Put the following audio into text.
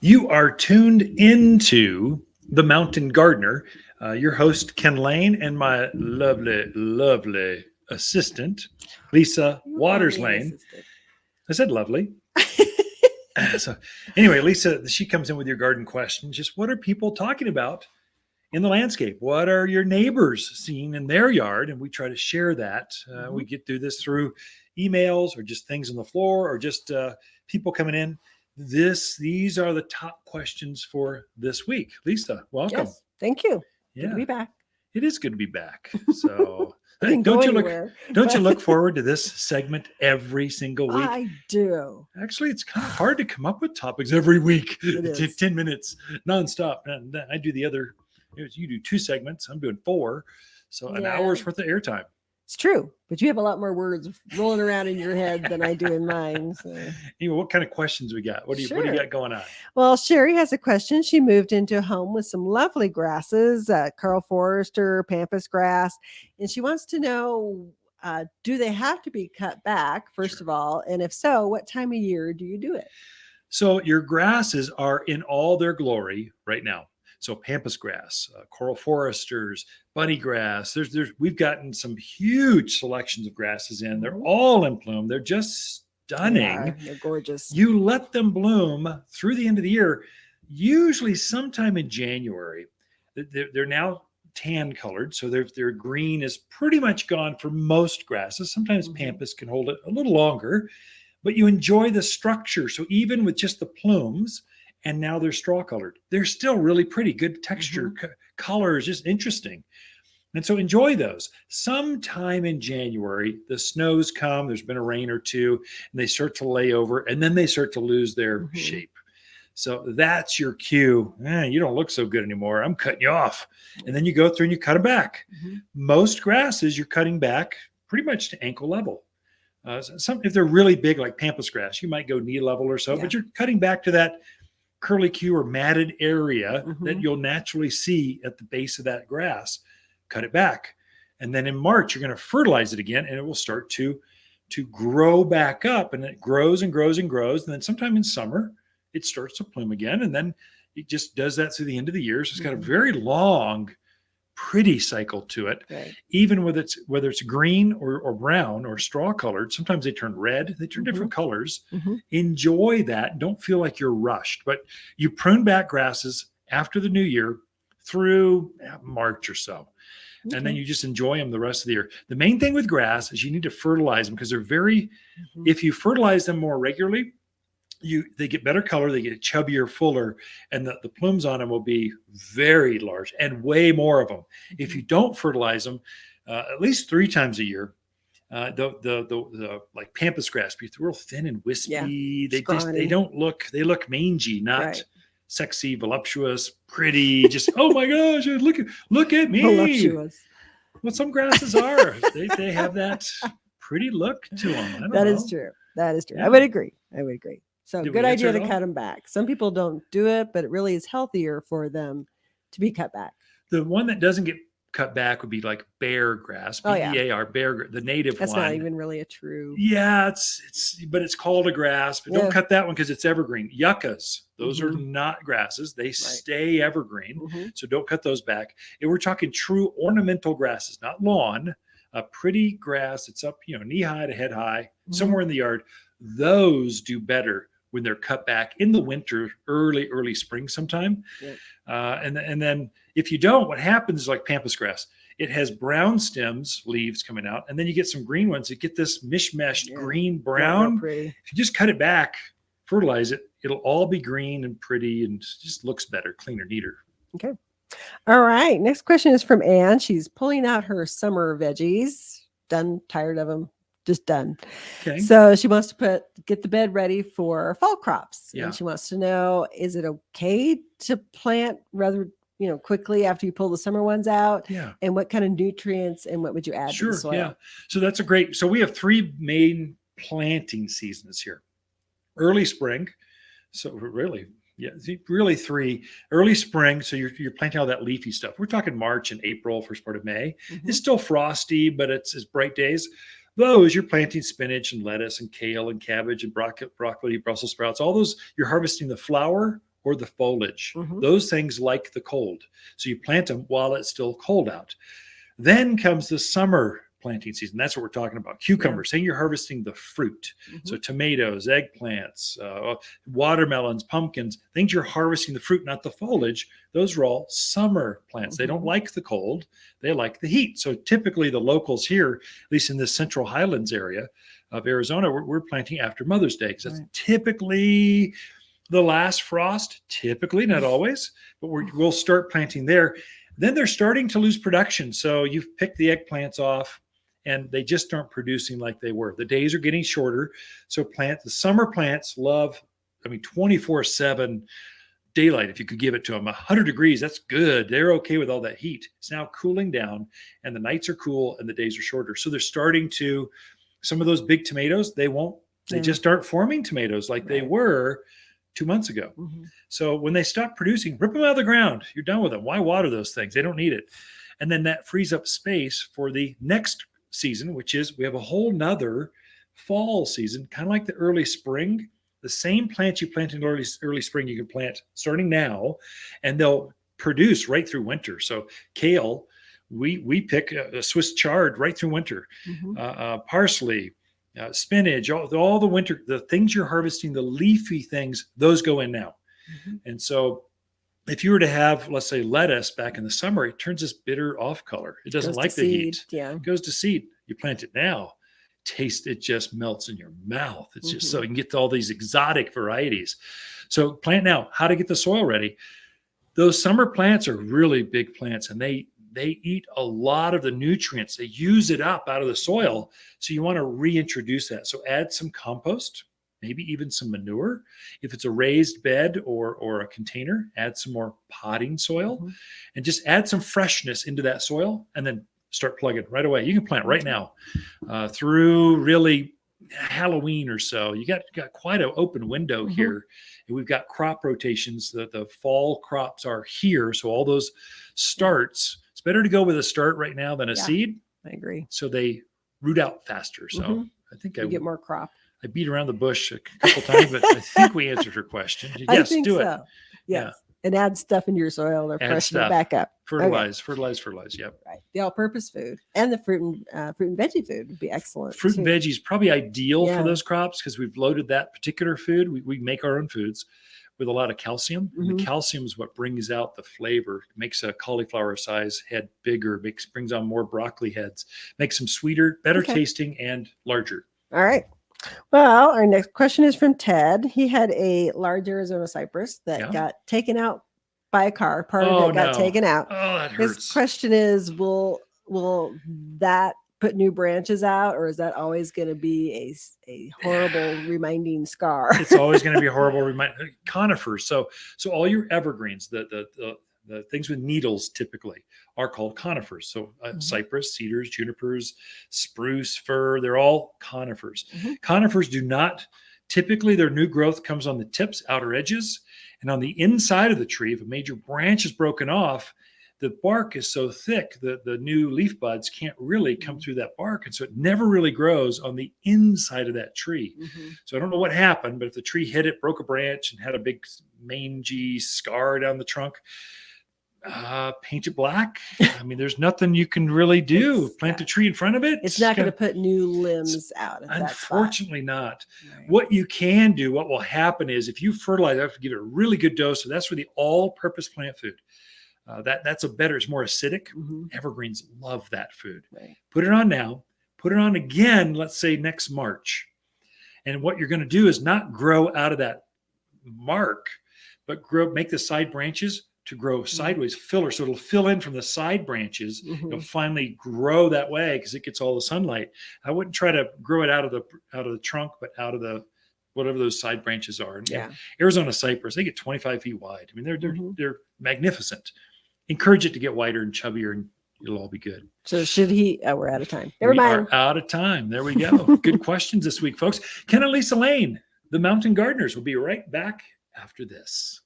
You are tuned into The Mountain Gardener. Your host, Ken Lane, and my lovely, lovely assistant, Lisa You call Waters me an Lane. assistant. I said lovely. So, anyway, Lisa, she comes in with your garden questions. Just what are people talking about in the landscape? What are your neighbors seeing in their yard? And we try to share that. We get through this through emails or just things on the floor or just people coming in. These are the top questions for this week. Lisa, welcome. Yes, thank you. Good to Yeah, be back. it is good to be back. So I didn't go anywhere. don't you but look forward to this segment every single week? I do. Actually, it's kind of hard to come up with topics every week. It is. 10 minutes nonstop. And I do the other, you do 2 segments. I'm doing 4. So an Yeah. hour's worth of airtime. It's true, but you have a lot more words rolling around in your head than I do in mine. So. Anyway, what kind of questions we got? What do you Sure. got going on? Well, Sherry has a question. She moved into a home with some lovely grasses, Carl Forester, pampas grass, and she wants to know, do they have to be cut back, first of all? And if so, what time of year do you do it? So your grasses are in all their glory right now. So pampas grass, coral foresters, bunny grass. We've gotten some huge selections of grasses in. They're all in bloom. They're just stunning. They're gorgeous. You let them bloom through the end of the year, usually sometime in January. They're now tan colored, so their green is pretty much gone for most grasses. Sometimes pampas can hold it a little longer, but you enjoy the structure. So even with just the plumes, and now they're straw colored, they're still really pretty, good texture, colors, just interesting. And so enjoy those. Sometime in January, the snows come, there's been a rain or two, and they start to lay over, and then they start to lose their shape. So that's your cue. You don't look so good anymore. I'm cutting you off. And then you go through and you cut them back. Most grasses, you're cutting back pretty much to ankle level. If they're really big, like pampas grass, you might go knee level or so, but you're cutting back to that curlicue or matted area that you'll naturally see at the base of that grass. Cut it back. And then in March, you're going to fertilize it again, and it will start to grow back up, and it grows and grows and grows. And then sometime in summer, it starts to plume again. And then it just does that through the end of the year. So it's got a very long, pretty cycle to it. Even whether it's green or brown or straw colored, sometimes they turn red, they turn different colors. Enjoy that. Don't feel like you're rushed, but you prune back grasses after the new year through March or so. And then you just enjoy them the rest of the year. The main thing with grass is you need to fertilize them because they're very, if you fertilize them more regularly, they get better color, they get chubbier, fuller, and the plumes on them will be very large and way more of them. If you don't fertilize them at least 3 times a year, the like pampas grass be real thin and wispy. They look mangy, not sexy, voluptuous, pretty. Just oh my gosh, look at me. Voluptuous. Well, some grasses are. they have that pretty look to them. That is true. Yeah. I would agree. So good idea to cut them back. Some people don't do it, but it really is healthier for them to be cut back. The one that doesn't get cut back would be like bear grass, B-E-A-R, bear, the native That's one. That's not even really a true. Yeah, but it's called a grass. But don't cut that one because it's evergreen. Yuccas, those are not grasses. They stay evergreen. So don't cut those back. And we're talking true ornamental grasses, not lawn. A pretty grass. It's up, knee high to head high, somewhere in the yard. Those do better when they're cut back in the winter, early spring sometime. And then if you don't, what happens is like pampas grass. It has brown stems, leaves coming out, and then you get some green ones. You get this mishmashed green, brown. If you just cut it back, fertilize it, it'll all be green and pretty and just looks better, cleaner, neater. Okay. All right. Next question is from Anne. She's pulling out her summer veggies. Done, tired of them. Just done. Okay. So she wants to get the bed ready for fall crops. Yeah. And she wants to know, is it okay to plant rather, quickly after you pull the summer ones out? Yeah. And what kind of nutrients and what would you add to the soil? Yeah. So so we have 3 main planting seasons here. Early spring. So really 3. Early spring. So you're planting all that leafy stuff. We're talking March and April, first part of May. It's still frosty, but it's bright days. Those you're planting spinach and lettuce and kale and cabbage and broccoli, Brussels sprouts, all those you're harvesting the flower or the foliage. Mhm. Those things like the cold. So you plant them while it's still cold out. Then comes the summer planting season. That's what we're talking about. Cucumbers, saying you're harvesting the fruit. So Mhm. tomatoes, eggplants, watermelons, pumpkins, things you're harvesting the fruit, not the foliage. Those are all summer plants. They don't Mhm. like the cold. They like the heat. So typically the locals here, at least in the central highlands area of Arizona, we're planting after Mother's Day because that's Right. typically the last frost, typically, not always, but we'll start planting there. Then they're starting to lose production. So you've picked the eggplants off and they just aren't producing like they were. The days are getting shorter. So the summer plants love, 24/7 daylight. If you could give it to them 100 degrees, that's good. They're okay with all that heat. It's now cooling down and the nights are cool and the days are shorter. So they're starting to, some of those big tomatoes, they Yeah. just aren't forming tomatoes like they Right. were 2 months ago. Mhm. So when they stop producing, rip them out of the ground. You're done with them. Why water those things? They don't need it. And then that frees up space for the next season, which is we have a whole nother fall season, kind of like the early spring. The same plants you plant in early spring, you can plant starting now, and they'll produce right through winter. So kale, we pick a Swiss chard right through winter. Mhm. Parsley, spinach, all the winter, the things you're harvesting, the leafy things, those go in now. Mhm. And so if you were to have, let's say, lettuce back in the summer, it turns this bitter off color. It doesn't Goes to like the seed. heat. Yeah. It goes to seed. You plant it now, taste it just melts in your mouth. It's just so Mhm. you can get all these exotic varieties. So plant now. How to get the soil ready? Those summer plants are really big plants and they eat a lot of the nutrients. They use it up out of the soil. So you want to reintroduce that. So add some compost, maybe even some manure. If it's a raised bed or a container, add some more potting soil Mhm. and just add some freshness into that soil and then start plugging right away. You can plant right Okay. now through really Halloween or so. You got quite an open window Mhm. here. And we've got crop rotations. The fall crops are here. So all those starts, it's better to go with a start right now than a Yeah. seed. I agree. So they root out faster. So Mhm. I think You get more crop. I beat around the bush a couple times, but I think we answered her question. I Yes, think do it. so. Yeah. Yes. And add stuff into your soil or Add freshen it stuff. back up. Okay. Fertilize. Yep. Right. The all-purpose food and the fruit and veggie food would be excellent Fruit and too. veggies probably ideal Yeah. for those crops because we've loaded that particular food. We make our own foods with a lot of calcium. And Mhm. the calcium is what brings out the flavor, makes a cauliflower size head bigger, brings on more broccoli heads, makes them sweeter, better Okay. tasting, and larger. All right. Well, our next question is from Ted. He had a large Arizona cypress that Yeah. got taken out by a car. Part of Oh, it got no. taken out. Oh, that His hurts. question is, will that put new branches out, or is that always going to be a horrible reminding scar? It's always going to be a horrible reminder. Conifers. So all your evergreens, the things with needles typically are called conifers. So Mhm. cypress, cedars, junipers, spruce, fir, they're all conifers. Mhm. Conifers do not, typically their new growth comes on the tips, outer edges, and on the inside of the tree. If a major branch is broken off, the bark is so thick that the new leaf buds can't really come through that bark. And so it never really grows on the inside of that tree. Mhm. So I don't know what happened, but if the tree hit it, broke a branch, and had a big mangy scar down the trunk, paint it black. There's nothing you can really do. Plant a tree in front of it. It's not going to put new limbs out at that spot. Unfortunately not. Right. What you can do, what will happen is if you fertilize, you have to give it a really good dose. So that's for the all-purpose plant food. That's it's more acidic. Mhm. Evergreens love that food. Right. Put it on now. Put it on again, let's say next March. And what you're going to do is not grow out of that mark, but make the side branches to grow sideways, filler. So it'll fill in from the side branches. Mhm. It'll finally grow that way because it gets all the sunlight. I wouldn't try to grow it out of the trunk, but out of the whatever those side branches are. And Yeah. Arizona cypress, they get 25 feet wide. They're Mhm. they're magnificent. Encourage it to get wider and chubbier, and it'll all be good. So should he? We're out of time. Never We mind. are out of time. There we go. Good questions this week, folks. Ken and Lisa Lane, the Mountain Gardeners, will be right back after this.